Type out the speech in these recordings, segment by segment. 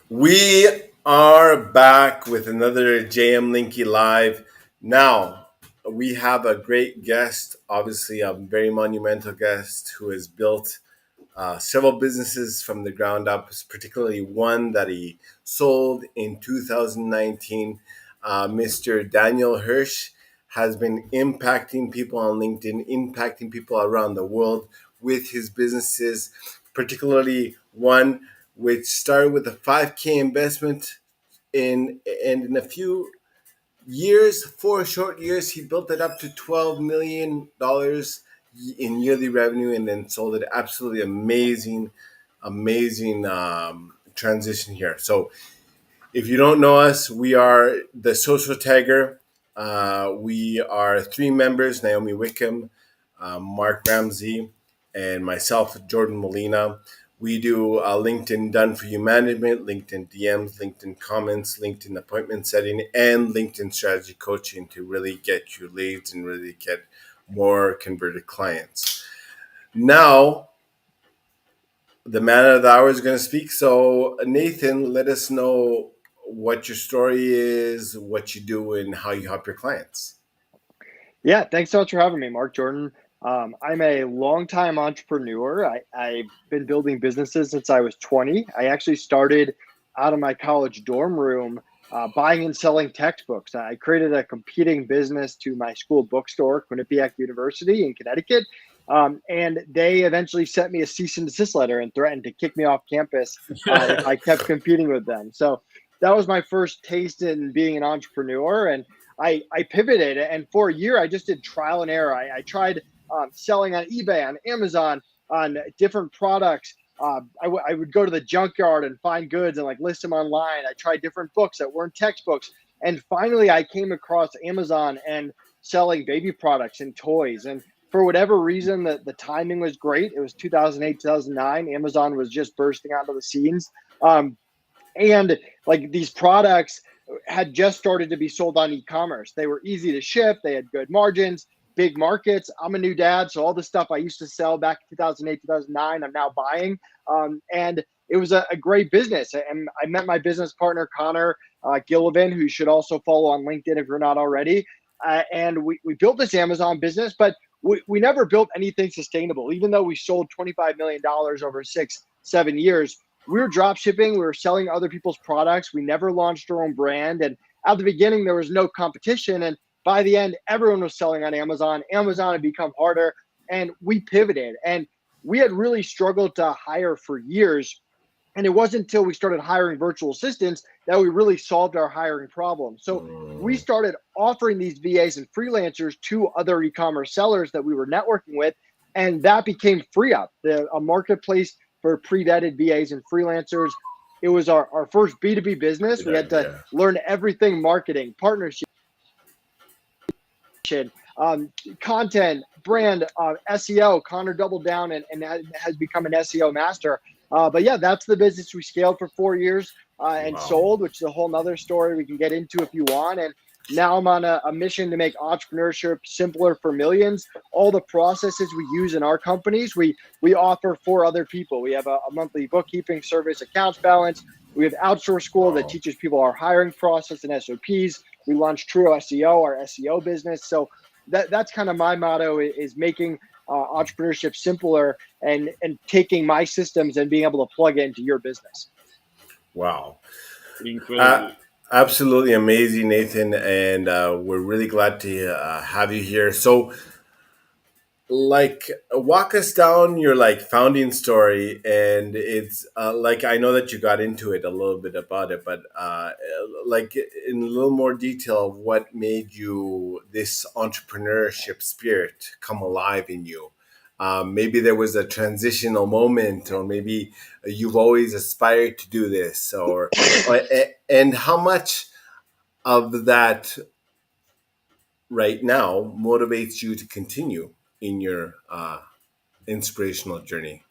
We are back with another JM Linky Live. Now, we have a great guest, obviously, a very monumental guest who has built several businesses from the ground up, particularly one that he sold in 2019. Mr. Daniel Hirsch has been impacting people on LinkedIn, impacting people around the world with his businesses, particularly one which started with a 5K investment in a few years, 4 short years, he built it up to $12 million in yearly revenue, and then sold it. Absolutely amazing transition here. So, if you don't know us, we are the Social Tagger. We are three members: Naomi Wickham, Mark Ramsey, and myself, Jordan Molina. We do LinkedIn Done For You management, LinkedIn DMs, LinkedIn comments, LinkedIn appointment setting, and LinkedIn strategy coaching to really get you leads and really get more converted clients. Now, the man of the hour is going to speak. So, Nathan, let us know what your story is, what you do, and how you help your clients. Yeah, thanks so much for having me, Mark. Jordan. I'm a longtime entrepreneur. I've been building businesses since I was 20. I actually started out of my college dorm room buying and selling textbooks. I created a competing business to my school bookstore, Quinnipiac University in Connecticut. And they eventually sent me a cease and desist letter and threatened to kick me off campus if I kept competing with them. So that was my first taste in being an entrepreneur. And I pivoted, and for a year I just did trial and error. I tried selling on eBay, on Amazon, on different products. I would go to the junkyard and find goods and like list them online. I tried different books that weren't textbooks, and finally I came across Amazon and selling baby products and toys. And for whatever reason, the timing was great. It was 2008, 2009. Amazon was just bursting onto the scenes. And like these products had just started to be sold on e-commerce. They were easy to ship. They had good margins, big markets. I'm a new dad, so all the stuff I used to sell back in 2008, 2009, I'm now buying. And it was a great business. And I met my business partner, Connor Gillivan, who you should also follow on LinkedIn if you're not already. And we built this Amazon business, but we never built anything sustainable. Even though we sold $25 million over 6-7 years, we were drop shipping. We were selling other people's products. We never launched our own brand. And at the beginning, there was no competition. And by the end, everyone was selling on Amazon. Amazon had become harder. And we pivoted. And we had really struggled to hire for years. And it wasn't until we started hiring virtual assistants that we really solved our hiring problem. So we started offering these VAs and freelancers to other e-commerce sellers that we were networking with. And that became FreeUp, a marketplace for pre-vetted VAs and freelancers. It was our first B2B business. We had to learn everything: marketing, partnership, content, brand, SEO. Connor doubled down and has become an SEO master. But yeah, that's the business we scaled for 4 years and sold, which is a whole nother story we can get into if you want. And now I'm on a mission to make entrepreneurship simpler for millions. All the processes we use in our companies, we offer for other people. We have a monthly bookkeeping service, AccountsBalance. We have Outsource School that teaches people our hiring process and SOPs. We launched TrioSEO, our SEO business. So that's kind of my motto, is making entrepreneurship simpler and taking my systems and being able to plug it into your business. Wow. Incredible. Absolutely amazing, Nathan. And we're really glad to have you here. So, walk us down your founding story. And it's I know that you got into it a little bit about it, but in a little more detail, what made you this entrepreneurship spirit come alive in you? Maybe there was a transitional moment, or maybe you've always aspired to do this, and how much of that right now motivates you to continue in your inspirational journey?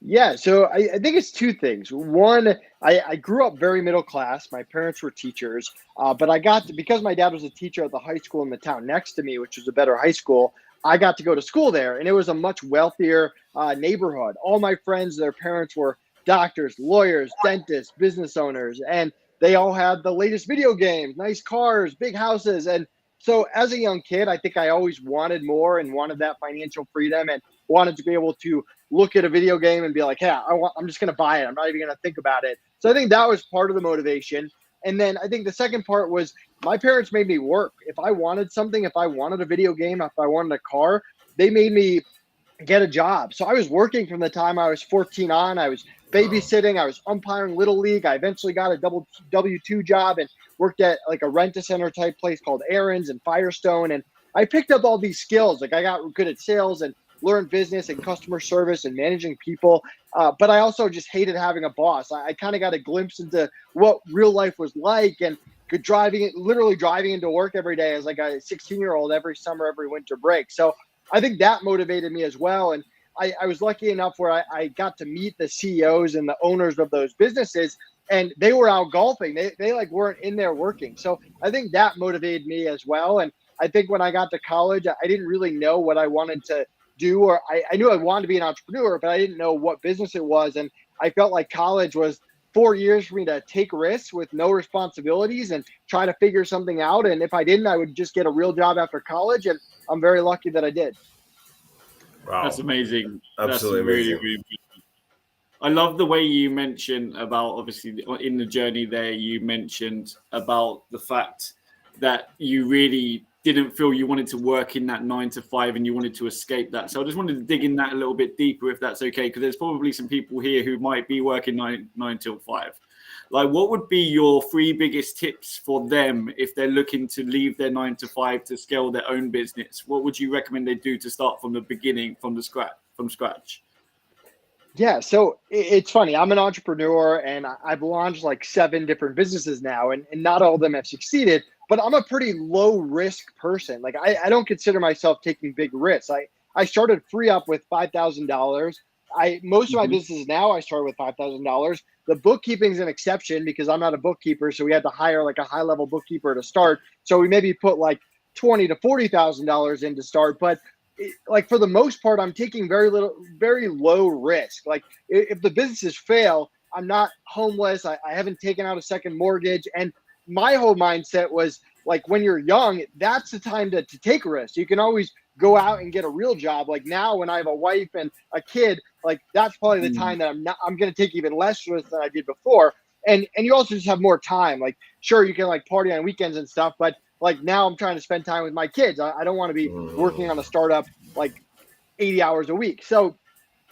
Yeah, so I think it's two things. One, I grew up very middle class. My parents were teachers, but because my dad was a teacher at the high school in the town next to me, which was a better high school, I got to go to school there, and it was a much wealthier neighborhood. All my friends, their parents were doctors, lawyers, dentists, business owners, and they all had the latest video games, nice cars, big houses. And so as a young kid, I think I always wanted more and wanted that financial freedom and wanted to be able to look at a video game and be like, yeah, I'm just going to buy it. I'm not even going to think about it. So I think that was part of the motivation. And then I think the second part was my parents made me work. If I wanted something, if I wanted a video game, if I wanted a car, they made me get a job. So I was working from the time I was 14 on. I was babysitting. I was umpiring Little League. I eventually got a W-2 job and worked at like a rent-a-center type place called Aaron's and Firestone. And I picked up all these skills. Like I got good at sales and learned business and customer service and managing people. But I also just hated having a boss. I kind of got a glimpse into what real life was like and literally driving into work every day as like a 16-year-old every summer, every winter break. So I think that motivated me as well. And I was lucky enough where I got to meet the CEOs and the owners of those businesses, and they were out golfing. They like weren't in there working. So I think that motivated me as well. And I think when I got to college, I didn't really know what I wanted to do, or I knew I wanted to be an entrepreneur, but I didn't know what business it was. And I felt like college was 4 years for me to take risks with no responsibilities and try to figure something out. And if I didn't, I would just get a real job after college. And I'm very lucky that I did. Wow. That's amazing. Absolutely That's really, amazing. really good. I love the way you mentioned about, obviously, in the journey there, you mentioned about the fact that you really didn't feel you wanted to work in that 9 to 5 and you wanted to escape that. So I just wanted to dig in that a little bit deeper, if that's okay, because there's probably some people here who might be working 9 till 5. Like, what would be your 3 biggest tips for them if they're looking to leave their 9 to 5 to scale their own business? What would you recommend they do to start from the beginning, from scratch? Yeah, so it's funny. I'm an entrepreneur and I've launched like 7 different businesses now, and not all of them have succeeded, but I'm a pretty low risk person. Like I don't consider myself taking big risks. I started free up with $5,000. Most of my businesses now I started with $5,000. The bookkeeping is an exception because I'm not a bookkeeper, so we had to hire like a high level bookkeeper to start. So we maybe put like $20,000 to $40,000 in to start, but like for the most part, I'm taking very low risk. Like if the businesses fail, I'm not homeless. I haven't taken out a second mortgage. And my whole mindset was like, when you're young, that's the time to take risks. You can always go out and get a real job. Like now when I have a wife and a kid, like that's probably the time that I'm going to take even less risks than I did before. And you also just have more time. Like, sure, you can like party on weekends and stuff, but like now I'm trying to spend time with my kids. I don't want to be working on a startup like 80 hours a week. So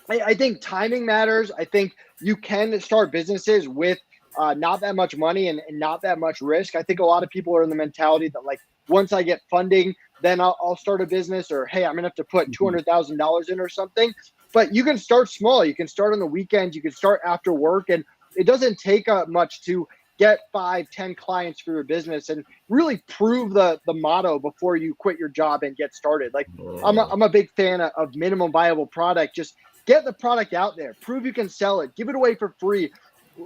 I think timing matters. I think you can start businesses with not that much money and not that much risk. I think a lot of people are in the mentality that like, once I get funding, then I'll start a business, or, hey, I'm going to have to put $200,000 in or something. But you can start small. You can start on the weekends. You can start after work. And it doesn't take much to get 5-10 clients for your business and really prove the motto before you quit your job and get started. Like I'm a big fan of minimum viable product. Just get the product out there, prove you can sell it, give it away for free.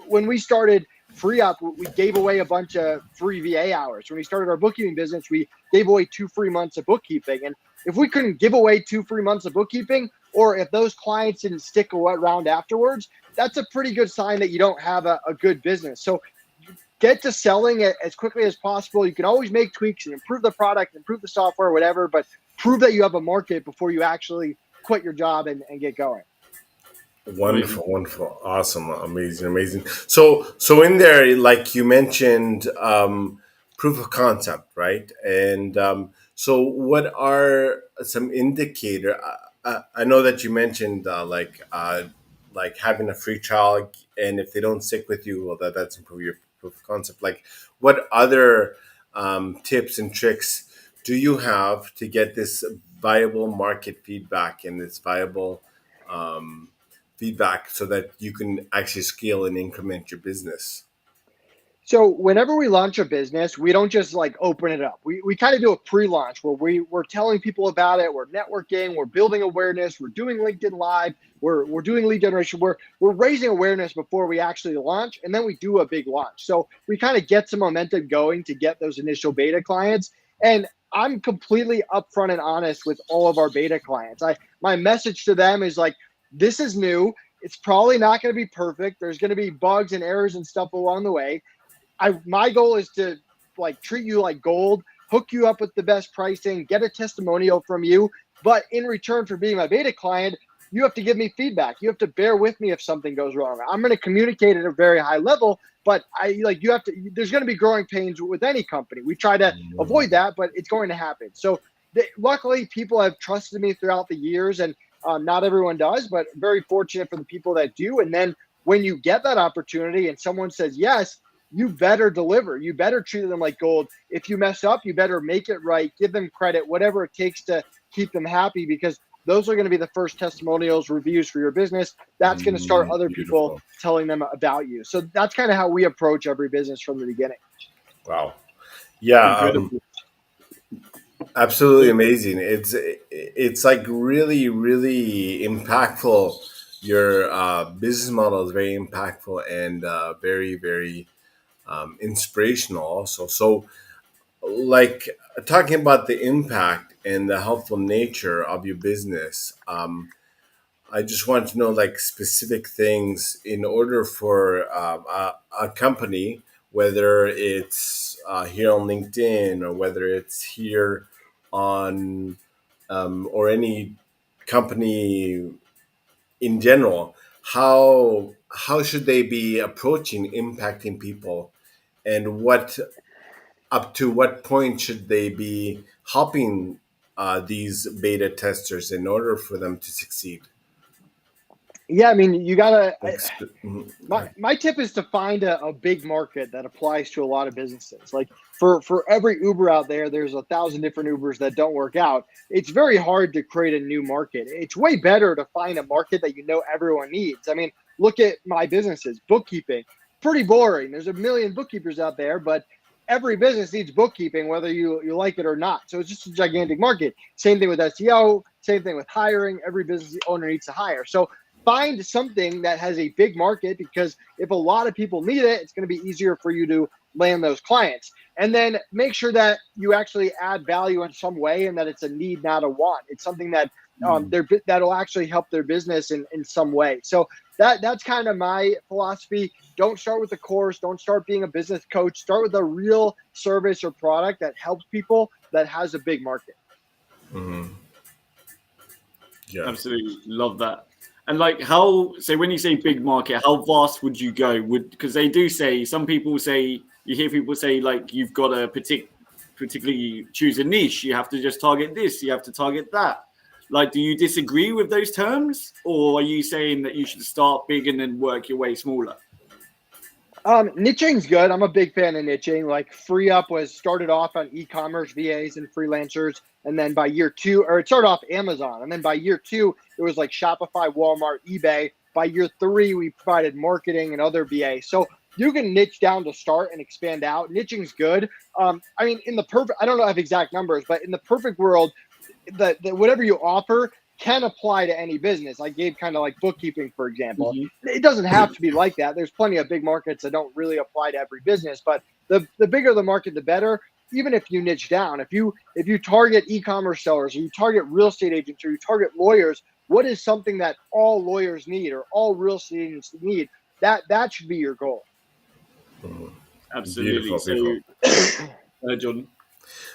When we started Free Up, we gave away a bunch of free VA hours. When we started our bookkeeping business, we gave away 2 free months of bookkeeping. And if we couldn't give away 2 free months of bookkeeping, or if those clients didn't stick around afterwards, that's a pretty good sign that you don't have a good business. So get to selling it as quickly as possible. You can always make tweaks and improve the product, improve the software, whatever, but prove that you have a market before you actually quit your job and get going. Wonderful, awesome, amazing. So in there, like you mentioned, proof of concept, right? And so what are some indicator? I know that you mentioned like having a free trial, and if they don't stick with you, well, that's improve your proof of concept. Like, what other tips and tricks do you have to get this viable market feedback and this viable feedback so that you can actually scale and increment your business? So whenever we launch a business, we don't just like open it up. We kind of do a pre-launch where we're telling people about it. We're networking, we're building awareness, we're doing LinkedIn Live, we're doing lead generation, we're raising awareness before we actually launch, and then we do a big launch. So we kind of get some momentum going to get those initial beta clients. And I'm completely upfront and honest with all of our beta clients. My message to them is like, this is new. It's probably not going to be perfect. There's going to be bugs and errors and stuff along the way. My goal is to like treat you like gold, hook you up with the best pricing, get a testimonial from you. But in return for being my beta client, you have to give me feedback. You have to bear with me if something goes wrong. I'm going to communicate at a very high level, but you have to, there's going to be growing pains with any company. We try to avoid that, but it's going to happen. So luckily people have trusted me throughout the years, and not everyone does, but very fortunate for the people that do. And then when you get that opportunity and someone says yes, you better deliver. You better treat them like gold. If you mess up, you better make it right, give them credit, whatever it takes to keep them happy, because those are going to be the first testimonials, reviews for your business. That's going to start other people telling them about you. So that's kind of how we approach every business from the beginning. Wow. Yeah. Absolutely amazing. It's like really, really impactful. Your business model is very impactful and very, very inspirational also. So like talking about the impact and the helpful nature of your business, I just want to know like specific things in order for a company, whether it's here on LinkedIn or whether it's here on or any company in general. How should they be approaching impacting people, and what up to what point should they be helping these beta testers in order for them to succeed? Yeah, I mean, you gotta. Mhm. My tip is to find a big market that applies to a lot of businesses. Like for every Uber out there, there's 1,000 different Ubers that don't work out. It's very hard to create a new market. It's way better to find a market that you know everyone needs. I mean, look at my businesses, bookkeeping. Pretty boring. There's a million bookkeepers out there, but every business needs bookkeeping, whether you like it or not. So it's just a gigantic market. Same thing with SEO. Same thing with hiring. Every business owner needs to hire. So find something that has a big market, because if a lot of people need it, it's going to be easier for you to land those clients. And then make sure that you actually add value in some way, and that it's a need, not a want. It's something that that'll actually help their business in some way. So that's kind of my philosophy. Don't start with a course. Don't start being a business coach. Start with a real service or product that helps people, that has a big market. Mm-hmm. Yeah. Absolutely love that. And like how, so when you say big market, how vast would you go? Because they do say, some people say, you hear people say like you've got to particularly choose a niche. You have to just target this. You have to target that. Like, do you disagree with those terms, or are you saying that you should start big and then work your way smaller? Niching's good. I'm a big fan of niching. Like FreeUp was started off on e-commerce VAs and freelancers, and then by year two, or it started off Amazon, and then by year two, it was like Shopify, Walmart, eBay. By year three, we provided marketing and other VAs. So you can niche down to start and expand out. Niching's good. I mean, in the perfect, I don't know if exact numbers, but in the perfect world, the whatever you offer can apply to any business. I gave kind of like bookkeeping, for example. Mm-hmm. It doesn't have to be like that. There's plenty of big markets that don't really apply to every business, but the bigger the market, the better. Even if you niche down, if you target e-commerce sellers, or you target real estate agents, or you target lawyers, what is something that all lawyers need or all real estate agents need? That should be your goal. Absolutely. Beautiful. So, John.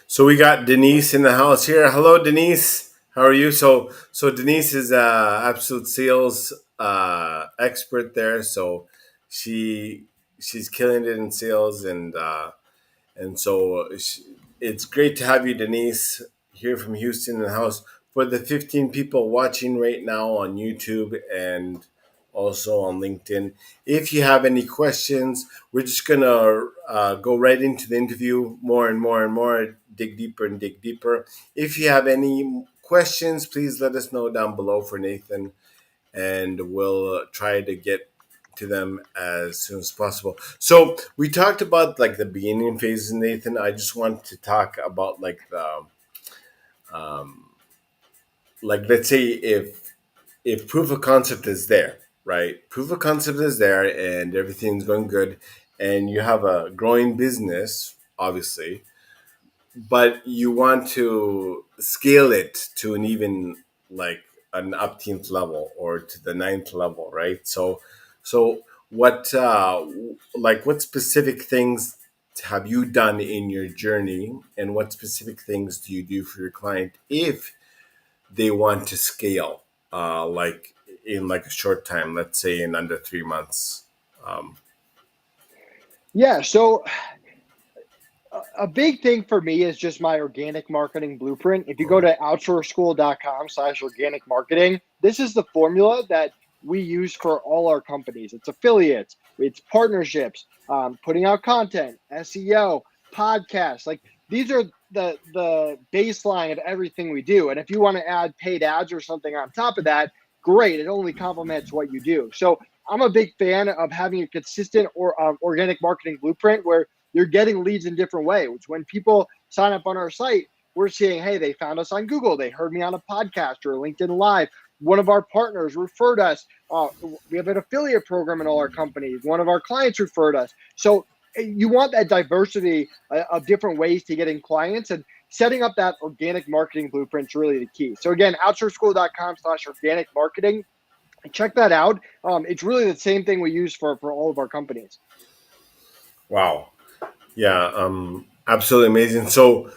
So we got Denise in the house here. Hello, Denise. How are you? So Denise is absolute sales expert there. So she's killing it in sales, and so it's great to have you, Denise, here from Houston in the house. For the 15 people watching right now on YouTube and also on LinkedIn, if you have any questions, we're just gonna go right into the interview, more and more and more, dig deeper and dig deeper. If you have any questions, please let us know down below for Nathan, and we'll try to get to them as soon as possible. So we talked about like the beginning phases, Nathan. I just want to talk about like the like, let's say if proof of concept is there, right? Proof of concept is there and everything's going good, and you have a growing business, obviously, but you want to scale it to an even like an upteenth level or to the ninth level, right? So what what specific things have you done in your journey, and what specific things do you do for your client if they want to scale, like in like a short time, let's say in under 3 months? Um, Yeah. So a big thing for me is just my organic marketing blueprint. If you go to outsourceschool.com/organic marketing, this is the formula that we use for all our companies. It's affiliates, it's partnerships, putting out content, SEO, podcasts. Like these are the baseline of everything we do. And if you want to add paid ads or something on top of that, great. It only complements what you do. So I'm a big fan of having a consistent or organic marketing blueprint where you're getting leads in different ways. When people sign up on our site, we're seeing, hey, they found us on Google. They heard me on a podcast or LinkedIn Live. One of our partners referred us. We have an affiliate program in all our companies. One of our clients referred us. So you want that diversity of different ways to get in clients, and setting up that organic marketing blueprint is really the key. So again, outsourceschool.com/organic marketing. Check that out. It's really the same thing we use for all of our companies. wow. Yeah, absolutely amazing. So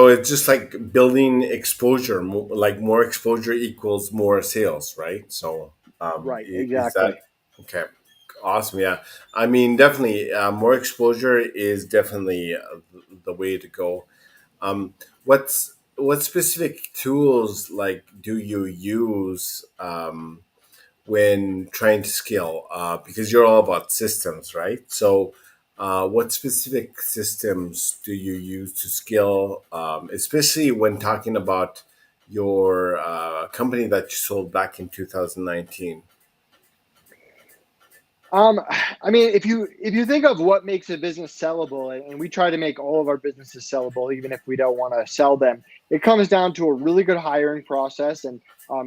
it's just like building exposure, like more exposure equals more sales, right? So Right, is that exactly. okay? Awesome. Yeah, I mean, definitely more exposure is definitely the way to go. What specific tools like do you use when trying to scale? Because you're all about systems, right? So, what specific systems do you use to scale, especially when talking about your company that you sold back in 2019? Um, I mean, if you think of what makes a business sellable, and we try to make all of our businesses sellable, even if we don't want to sell them, it comes down to a really good hiring process and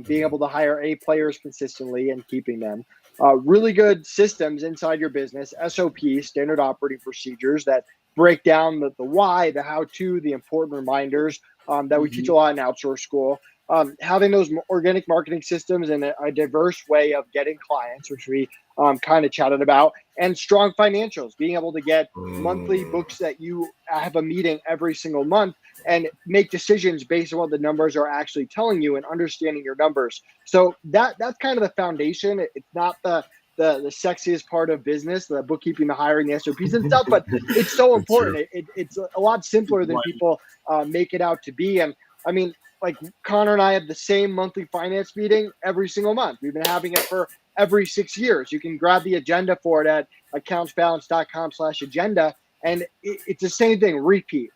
being able to hire A players consistently and keeping them. Really good systems inside your business, SOPs, standard operating procedures that break down the why, the how to, the important reminders that we teach a Mhm. lot in Outsource School. Having those organic marketing systems and a diverse way of getting clients, which we kind of chatted about, and strong financials, being able to get monthly Mm, books that you have a meeting every single month and make decisions based on what the numbers are actually telling you and understanding your numbers. So that's kind of the foundation. It's not the sexiest part of business, the bookkeeping, the hiring, the SOPs and stuff, but it's so that's true. important. It's a lot simpler than Right. people make it out to be. And I mean, like Connor and I have the same monthly finance meeting every single month. We've been having it for every 6 years. You can grab the agenda for it at accountsbalance.com/agenda. And it's the same thing, repeat.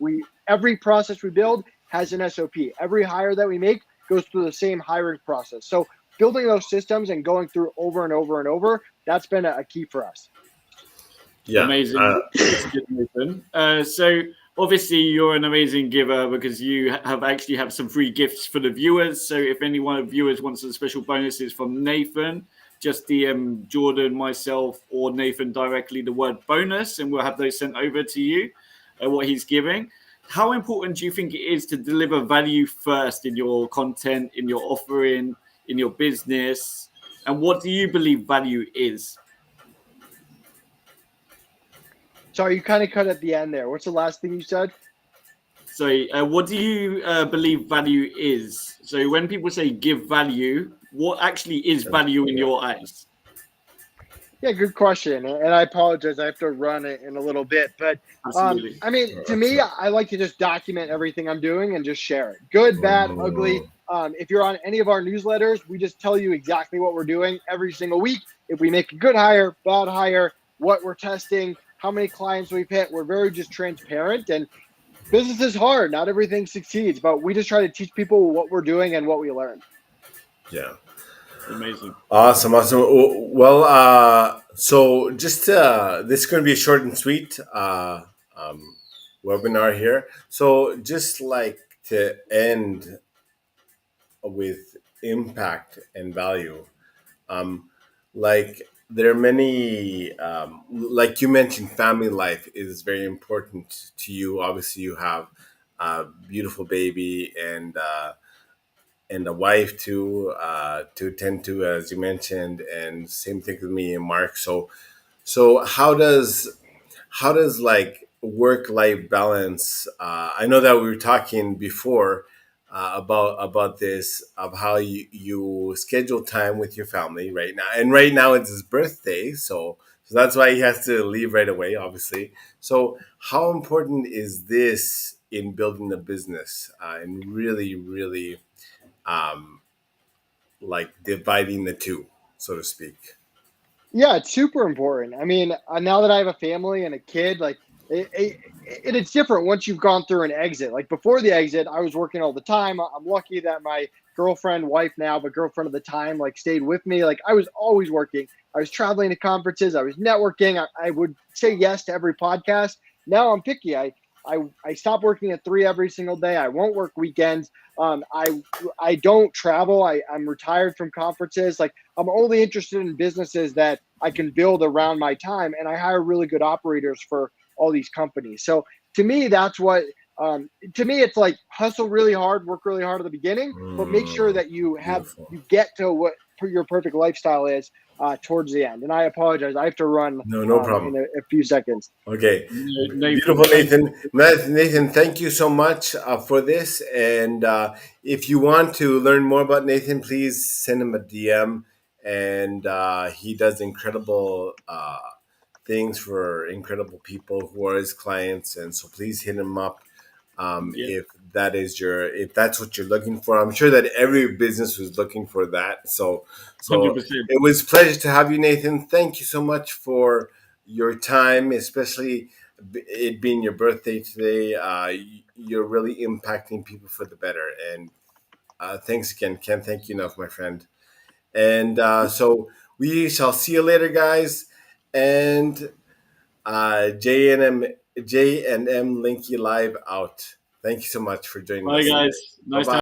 Every process we build has an SOP. Every hire that we make goes through the same hiring process. So building those systems and going through over and over and over, that's been a key for us. Yeah. Amazing. That's good, Nathan. So obviously you're an amazing giver because you have actually have some free gifts for the viewers. So if any one of the viewers wants some special bonuses from Nathan, just DM Jordan, myself, or Nathan directly the word bonus, and we'll have those sent over to you. What he's giving. How important do you think it is to deliver value first in your content, in your offering, in your business? And what do you believe value is? Sorry, you kind of cut at the end there. What's the last thing you said? So, what do you believe value is? So, when people say give value, what actually is value in Yeah. your eyes? Yeah, good question. And I apologize. I have to run it in a little bit. But Absolutely. I mean, to me, Excellent. I like to just document everything I'm doing and just share it. Good, bad, ugly. Mm, If you're on any of our newsletters, we just tell you exactly what we're doing every single week. If we make a good hire, bad hire, what we're testing, how many clients we've hit. We're very just transparent. And business is hard. Not everything succeeds, but we just try to teach people what we're doing and what we learn. yeah. Amazing. Awesome, awesome. Well, so just this is going to be a short and sweet um, webinar here. So just like to end with impact and value. Um, like there are many, like you mentioned, family life is very important to you. Obviously, you have a beautiful baby, and a wife to tend to, as you mentioned, and same thing with me and Mark. So how does like work life balance? I know that we were talking before about this of how you schedule time with your family right now, and right now it's his birthday, so that's why he has to leave right away, obviously. So how important is this in building a business and really, really um, like dividing the two, so to speak? Yeah, it's super important. I mean, now that I have a family and a kid, like it's different once you've gone through an exit. Like before the exit, I was working all the time. I'm lucky that my girlfriend, wife now, but girlfriend at the time, like stayed with me. Like I was always working. I was traveling to conferences. I was networking. I would say yes to every podcast. Now I'm picky. I stop working at 3 every single day. I won't work weekends. I don't travel. I'm retired from conferences. Like I'm only interested in businesses that I can build around my time, and I hire really good operators for all these companies. So to me, that's what. To me, it's like hustle really hard, work really hard at the beginning, but make sure Mm, that beautiful. you get to what your perfect lifestyle is towards the end. And I apologize, I have to run No, no in problem. a few seconds. Okay, Nathan, beautiful, thank Nathan. Nathan, thank you so much for this. And if you want to learn more about Nathan, please send him a DM. And he does incredible things for incredible people who are his clients. And so please hit him up yeah, if that's what you're looking for. I'm sure that every business was looking for that. So 100%. it was a pleasure to have you, Nathan. Thank you so much for your time, especially it being your birthday today. You're really impacting people for the better. And thanks again. Can't thank you enough, my friend. And so we shall see you later, guys. And J&M J&M Linky Live out. Thank you so much for joining Bye, us. guys. Bye Nice to bye.